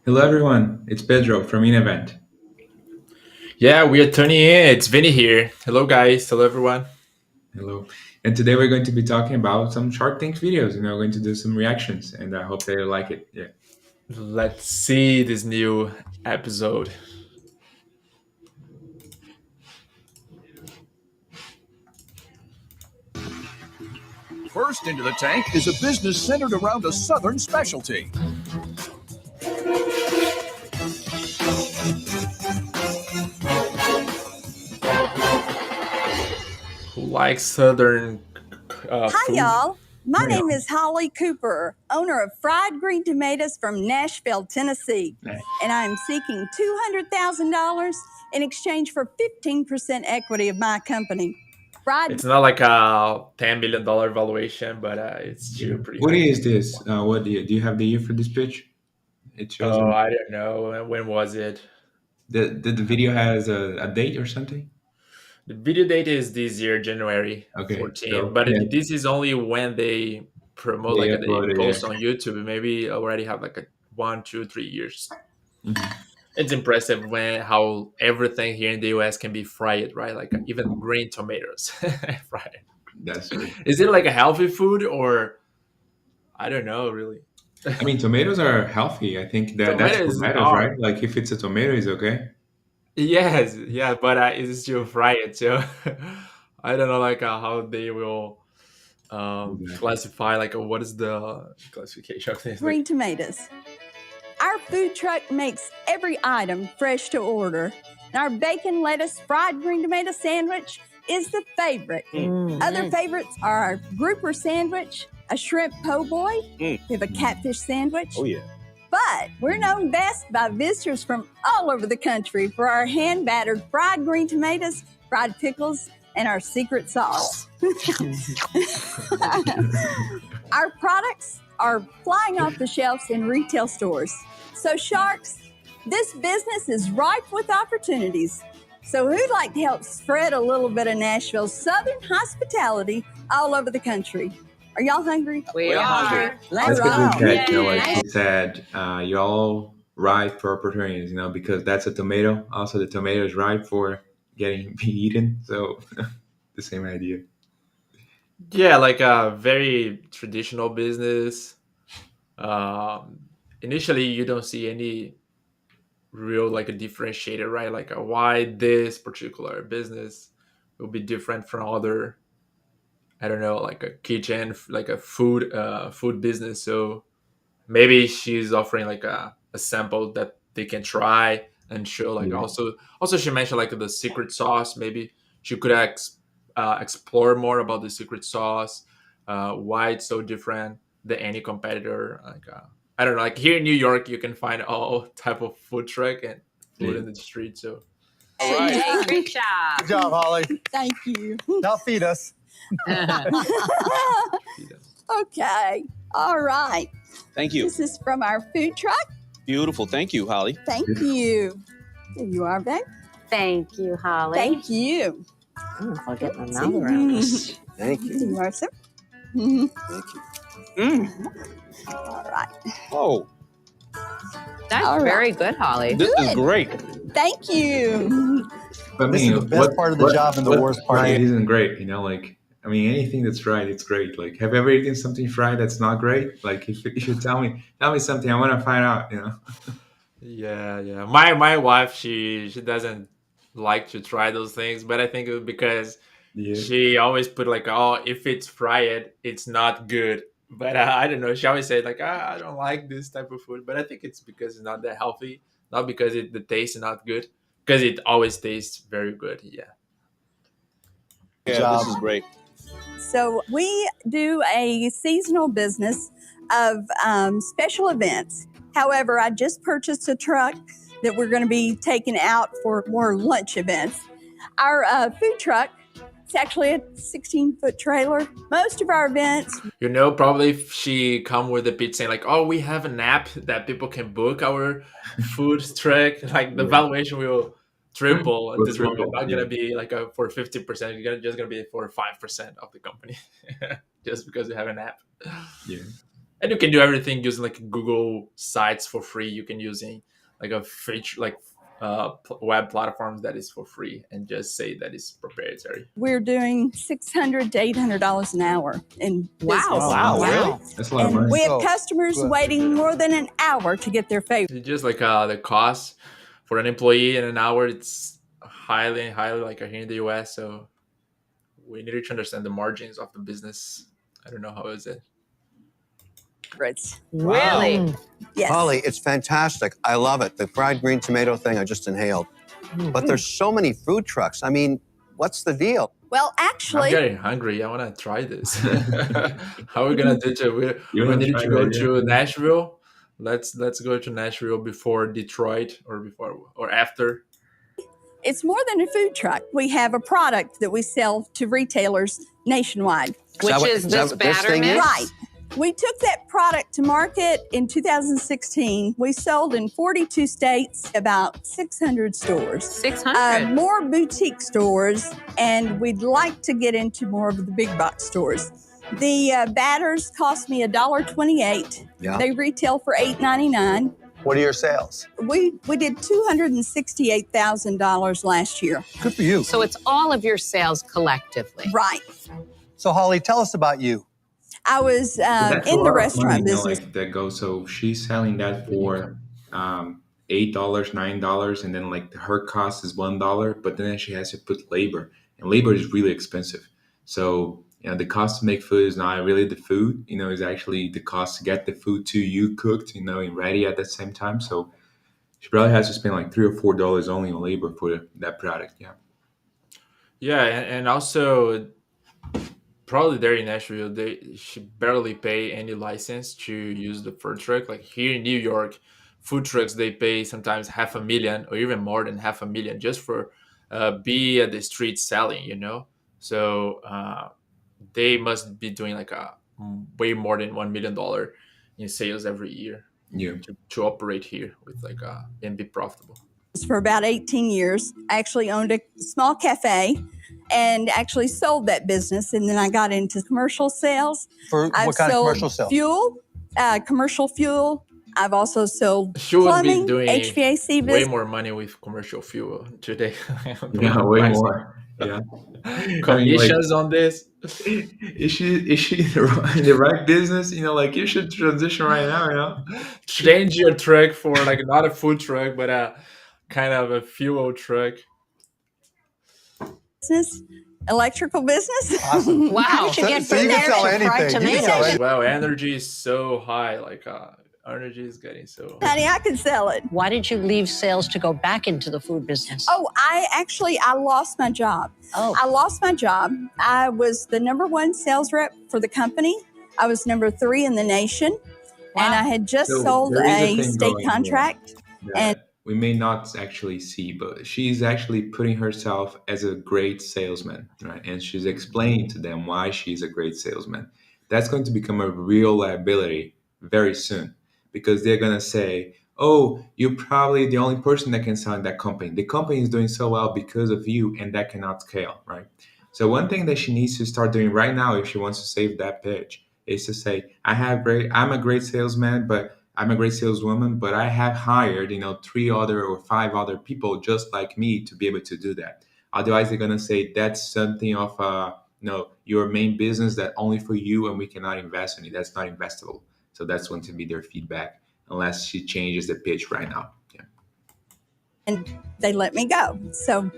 Hello, everyone. It's Pedro from Event. Yeah, we are turning in. It's Vinny here. Hello, guys. Hello, everyone. Hello. And today we're going to be talking about some Shark Tank videos. We're going to do some reactions, and I hope they like it. Yeah. Let's see this new episode. First into the tank is a business centered around a southern specialty. Who likes Southern Hi, food? y'all. My Hi, name y'all. is Holly Cooper, owner of Fried Green Tomatoes from Nashville, Tennessee, Nice. and I am seeking $200,000 in exchange for 15% equity of my company. Fried It's not like a $10 million valuation, but it's Yeah. still pretty What high. is this? What do you have the year for this pitch? It shows Oh, on I don't know. When was it? the video has a date or something. The video date is this year, January Okay, 14. so But yeah, this is only when they promote, they like they uploaded. post Yeah. on YouTube. Maybe already have like a 1, 2, 3 years. Mhm. It's impressive when how everything here in the US can be fried, right? Like even green tomatoes fried. That's true. Is it like a healthy food or I don't know really? I mean, tomatoes are healthy. I think that's what Tomatoes matters, are, right? Like if it's a tomato, it's okay. yes, yeah, but it's still fry it. So I don't know like how they will Exactly. classify like what is the classification of this Green like Tomatoes. Our food truck makes every item fresh to order. And our bacon, lettuce, fried green tomato sandwich is the favorite. Other favorites are our grouper sandwich, a shrimp po' boy, we have a catfish sandwich. Oh, yeah. But we're known best by visitors from all over the country for our hand battered fried green tomatoes, fried pickles, and our secret sauce. Our products are flying off the shelves in retail stores. So, Sharks, this business is ripe with opportunities. So, who'd like to help spread a little bit of Nashville's Southern hospitality all over the country? Are y'all hungry? We We're hungry. are. Let's That's a good roll. catch. Like Yay. he said, you're all ripe for opportunities, because that's a tomato. Also, the tomato is ripe for getting be eaten. So the same idea. yeah, like a very traditional business. Um Initially you don't see any real like a differentiator, right? Like why this particular business will be different from other, I don't know, like a kitchen, like a food business. So maybe she's offering like a sample that they can try and show. Like Yeah. also she mentioned like the secret sauce. Maybe she could explore more about the secret sauce, why it's so different than any competitor. Like I don't know, like here in New York, you can find all type of food truck and food Yeah. in the street. So All right. Yay, great job. Good job, Holly. Thank you. Now feed us. Okay. All right. Thank you. This is from our food truck. Beautiful. Thank you, Holly. Thank you. There you are, babe. Thank you, Holly. Thank you. I'll get my mouth around this. Thank There you are, sir. Thank you. All right. Oh, That's All right. very good, Holly. this is great. Thank you. But I This is mean, the best part of the job and the worst part. Fried isn't great. Like I mean, anything that's fried, it's great. Like, have you ever eaten something fried that's not great? Like, if you should tell me something, I want to find out. yeah. My wife, she doesn't like to try those things, but I think it was because Yeah. she always put like, oh, if it's fried, it's not good. But I don't know. She always said like, I don't like this type of food. But I think it's because it's not that healthy, not because the taste is not good, because it always tastes very good. Yeah. Yeah, job. this is great. So we do a seasonal business of special events. However, I just purchased a truck that we're going to be taking out for more lunch events. Our food truck, it's actually a 16-foot trailer. Most of our events, Probably if she come with a pitch saying like, oh, we have an app that people can book our food truck, like the Yeah. valuation will triple. And Will this will triple, not yeah. gonna be like for 50%. You're just gonna be for 5% of the company, just because you have an app. Yeah. And you can do everything using like Google sites for free. You can using like a feature like web platforms that is for free and just say that it's proprietary. We're doing $600 to $800 an hour in Wow. business. Wow, really? That's a lot of And money. we have So customers good. waiting more than an hour to get their favorite. It's just like the cost for an employee in an hour, it's highly like here in the US. So we need to understand the margins of the business. I don't know how is it. Really? Yes. Holly, it's fantastic. I love it. The fried green tomato thing I just inhaled. But there's so many food trucks. I mean, what's the deal? Well, I'm actually, getting hungry. I want to try this. How are we gonna do it? You We wanna need try to that, go yeah? to Nashville. Let's go to Nashville before Detroit or before or after. it's more than a food truck. We have a product that we sell to retailers nationwide. Is that Which what- is is that this what this batter thing is? mix? Right. We took that product to market in 2016. We sold in 42 states, about 600 stores. 600. More boutique stores, and we'd like to get into more of the big box stores. The batters cost me $1.28. Yeah. They retail for $8.99. What are your sales? We did $268,000 last year. Good for you. So it's all of your sales collectively. Right. So, Holly, tell us about you. I was That's a in the lot of restaurant money, business. like that goes. So she's selling that for $8, $9, and then like her cost is $1, but then she has to put labor, and labor is really expensive. So the cost to make food is not really the food. Is actually the cost to get the food to you cooked, and ready at the same time. So she probably has to spend like $3 or $4 only on labor for that product. Yeah. Yeah, and also probably there in Nashville, they should barely pay any license to use the food truck. Like here in New York, food trucks they pay sometimes $500,000 or even more than $500,000 just for be at the street selling. So they must be doing like a way more than $1 million in sales every year Yeah. to operate here with like and be profitable. For about 18 years. I actually owned a small cafe and actually sold that business. And then I got into commercial sales. For I've what kind of sold commercial sales? fuel, commercial fuel. I've also sold She would be plumbing, doing HVAC way business. more money with commercial fuel today. Yeah, way more. Yeah. Commissions on this. Is she in the right business? Like you should transition right now. Change your truck for like not a food truck, but a kind of a fuel truck. Electrical business. Awesome. Wow. How did you get so from you can there sell to fried anything. You can sell tomatoes? anything. Wow, energy is so high. Like energy is getting so. Honey, I could sell it. Why did you leave sales to go back into the food business? Oh, I lost my job. Oh. I lost my job. I was the #1 sales rep for the company. I was #3 in the nation. And I had just So sold there is a a thing state going here contract. And that we may not actually see, but she's actually putting herself as a great salesman, right? And she's explaining to them why she's a great salesman. That's going to become a real liability very soon because they're going to say, oh, you're probably the only person that can sell in that company. The company is doing so well because of you, and that cannot scale, right? So one thing that she needs to start doing right now if she wants to save that pitch is to say, I'm a great salesman, but I'm a great saleswoman, but I have hired, 3 other or 5 other people just like me to be able to do that. Otherwise, they're gonna say that's something of your main business that only for you and we cannot invest in it. That's not investable. So that's going to be their feedback unless she changes the pitch right now. Yeah. and they let me go. So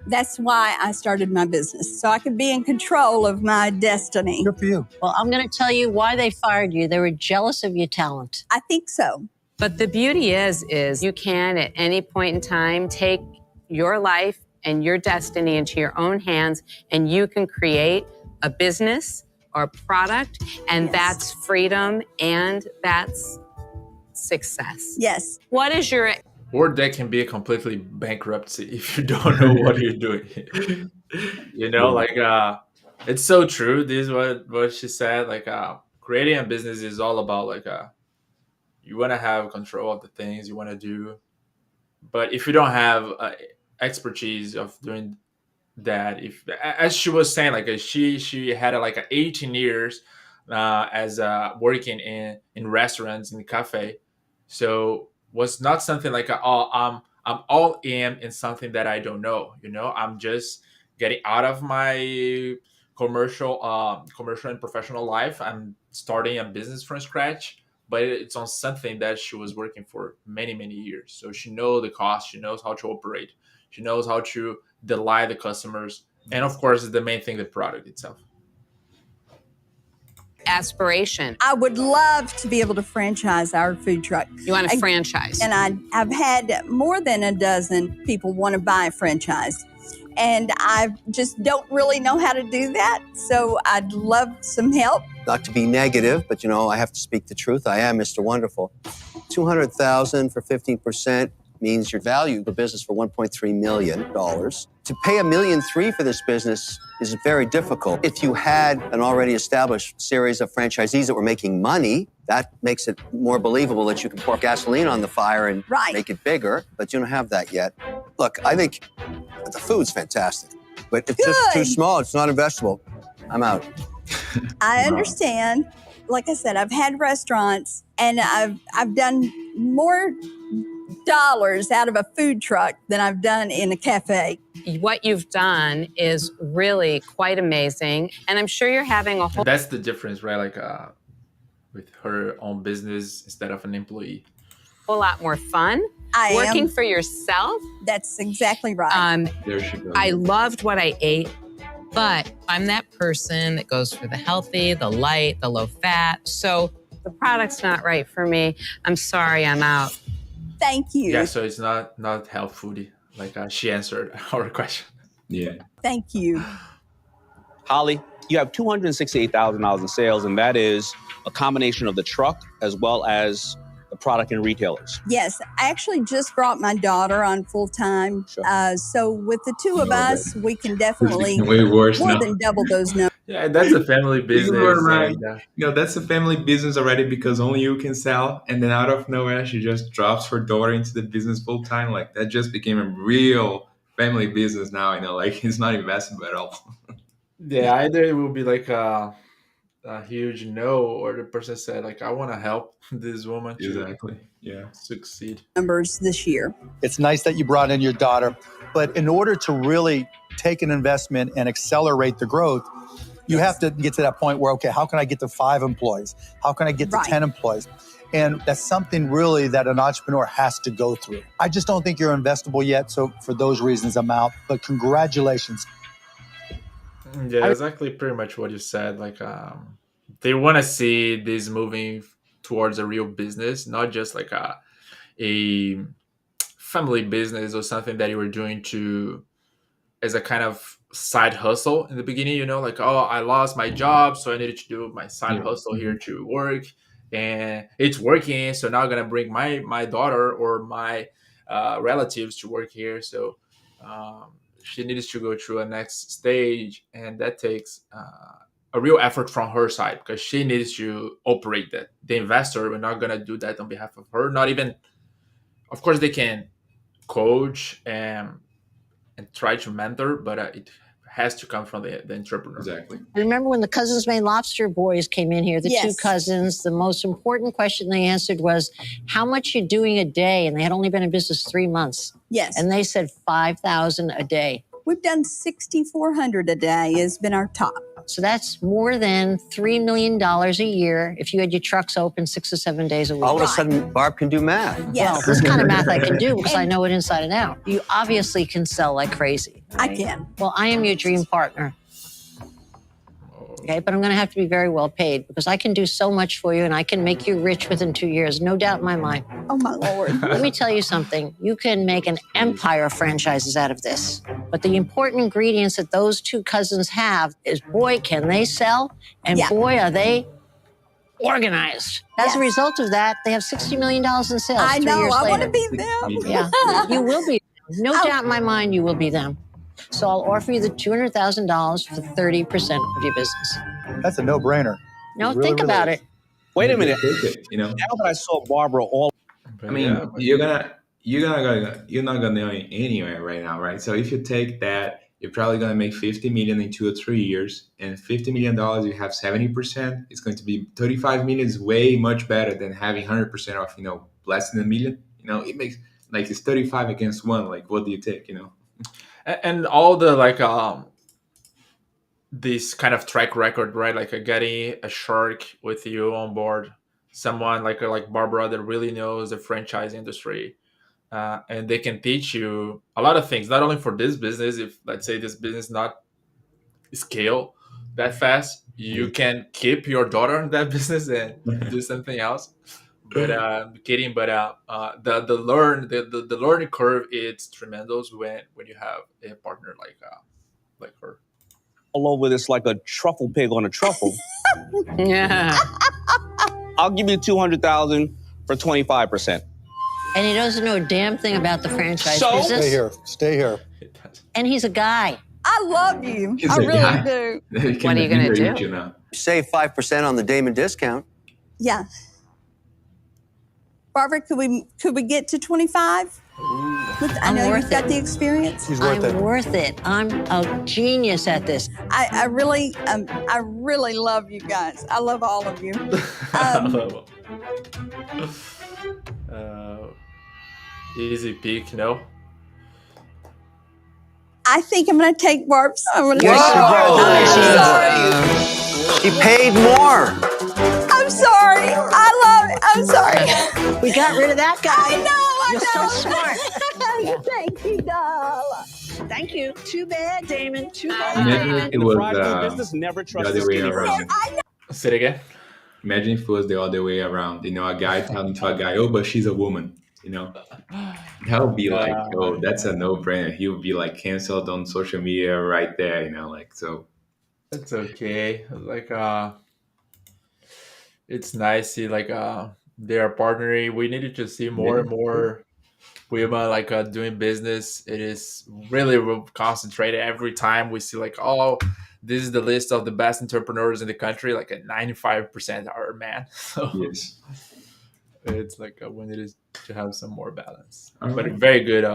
that's why I started my business, so I could be in control of my destiny. Good for you. Well, I'm going to tell you why they fired you. They were jealous of your talent. I think so. But the beauty is you can at any point in time take your life and your destiny into your own hands, and you can create a business or a product, and that's freedom and that's success. Yes. What is your Or that can be a completely bankruptcy if you don't know what you're doing. It's so true. This is what she said. Like creating a business is all about like you want to have control of the things you want to do, but if you don't have expertise of doing that, if as she was saying, like she had like 18 years as working in restaurants, in the cafe. So was not something like, oh, I'm all in something that I don't know. I'm just getting out of my commercial and professional life. I'm starting a business from scratch, but it's on something that she was working for many years. So she knows the cost, she knows how to operate, she knows how to delight the customers, and of course, the main thing, the product itself. Aspiration. I would love to be able to franchise our food truck. You want a franchise? And I've had more than a dozen people want to buy a franchise. And I just don't really know how to do that. So I'd love some help. Not to be negative, but I have to speak the truth. I am Mr. Wonderful. $200,000 for 15% means you value the business for $1.3 million. To pay $1.3 million for this business is very difficult. If you had an already established series of franchisees that were making money, that makes it more believable that you can pour gasoline on the fire and make it bigger, but you don't have that yet. Look, I think the food's fantastic, but it's just too small. It's not investable. I'm out. I understand. Like I said, I've had restaurants, and I've done more dollars out of a food truck than I've done in a cafe. What you've done is really quite amazing, and I'm sure you're having a whole... And that's the difference, right? Like with her own business instead of an employee. whole lot more fun. Working for yourself. That's exactly right. There she goes. I loved what I ate, but I'm that person that goes for the healthy, the light, the low fat. So the product's not right for me. I'm sorry, I'm out. Thank you. Yeah, so it's not health foodie. Like she answered our question. Yeah. Thank you. Holly, you have $268,000 in sales, and that is a combination of the truck as well as the product and retailers. Yes, I actually just brought my daughter on full time. Sure. So with the two of us, we can definitely way worse more now. than double those numbers. Yeah, that's a family business. You were right. And, That's a family business already because only you can sell. And then out of nowhere, she just drops her daughter into the business full time. Like that just became a real family business now. Like it's not investable at all. yeah, either it will be like a huge no, or the person said like, I want to help this woman to Exactly. Yeah. succeed. Numbers this year. It's nice that you brought in your daughter, but in order to really take an investment and accelerate the growth, you have to get to that point where, okay, how can I get to 5 employees? How can I get to 10 employees? And that's something really that an entrepreneur has to go through. I just don't think you're investable yet. So for those reasons, I'm out. But congratulations. Yeah, exactly. Pretty much what you said. Like, they want to see this moving towards a real business, not just like a family business or something that you were doing as a kind of side hustle in the beginning. Like, oh, I lost my job, so I needed to do my side hustle here to work, and it's working. So now I'm gonna bring my daughter or my relatives to work here. So she needs to go through a next stage, and that takes a real effort from her side because she needs to operate that. The investor, we're not gonna do that on behalf of her. Not even, of course, they can coach and try to mentor, but it has to come from the entrepreneur. Exactly. Remember when the Cousins Made Lobster boys came in here, the two cousins, the most important question they answered was, how much you doing a day? And they had only been in business 3 months. Yes. And they said 5,000 a day. We've done 6,400 a day has been our top. So that's more than $3 million a year if you had your trucks open 6 or 7 days a week. All of a sudden, Barb can do math. Well, this kind of math I can do because I know it inside and out. You obviously can sell like crazy. I can. Well, I am your dream partner. Okay, but I'm going to have to be very well paid because I can do so much for you and I can make you rich within 2 years, no doubt in my mind. Oh, my Lord. Let me tell you something. You can make an empire of franchises out of this. But the important ingredients that those two cousins have is, boy, can they sell, and boy, are they organized. As a result of that, they have $60 million in sales. I 3 know. years I later. want to be them. Yeah, you will be. No doubt in my mind you will be them. So I'll offer you the $200,000 for 30% of your business. That's a no-brainer. No, It really, think really about is. it. Wait a minute. Take it, Now that I saw Barbara all I mean, you're not going anywhere right now, right? So if you take that, you're probably going to make 50 million in 2 or 3 years, and $50 million, you have 70%. It's going to be 35 million is way much better than having 100% of, less than a million. It makes like it's 35 against one. Like, what do you take, And all the this kind of track record, right? Like getting a shark with you on board, someone like Barbara that really knows the franchise industry, and they can teach you a lot of things, not only for this business. If let's say this business not scale that fast, you can keep your daughter in that business and do something else. But I'm kidding. But the learning curve is tremendous when you have a partner like her. All over this like a truffle pig on a truffle. Yeah. I'll give you 200,000 for 25%. And he doesn't know a damn thing about the franchise So? business. Stay here. And he's a guy. I love you. He's I a really guy. do. What are you gonna do? Save 5% on the Damon discount. Yeah. Barbara, could we get to 25? I I'm know worth you've got it. the experience. He's worth I'm it. worth it. I'm a genius at this. I really love you guys. I love all of you. Easy pick, no? I think I'm going to take Barb's. I'm going to You're take so Barb's. He paid more. I'm sorry. I love it. I'm sorry. We got rid of that guy. I know. You're so smart. Thank you, doll. Thank you. Too bad, Damon. Too Imagine bad. if it In the was fried food business, never the trust the other way skinny around. person. Say it again. Imagine if it was the other way around. A guy telling to a guy, "Oh, but she's a woman." That would be like, oh, that's a no-brainer. He would be like canceled on social media right there. So. It's okay. It's nice see they are partnering. We needed to see more and more women doing business. It is really concentrated. Every time we see this is the list of the best entrepreneurs in the country. Like 95% are men. So Yes. it's we needed to have some more balance. All But right. a very good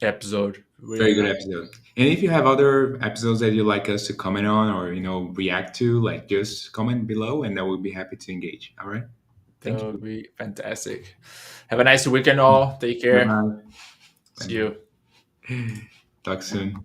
episode. Very good episode. And if you have other episodes that you'd like us to comment on or react to, just comment below, and I will be happy to engage. All right. Thank That you. would be fantastic. Have a nice weekend, all. Take care. Bye-bye. See you. Talk soon.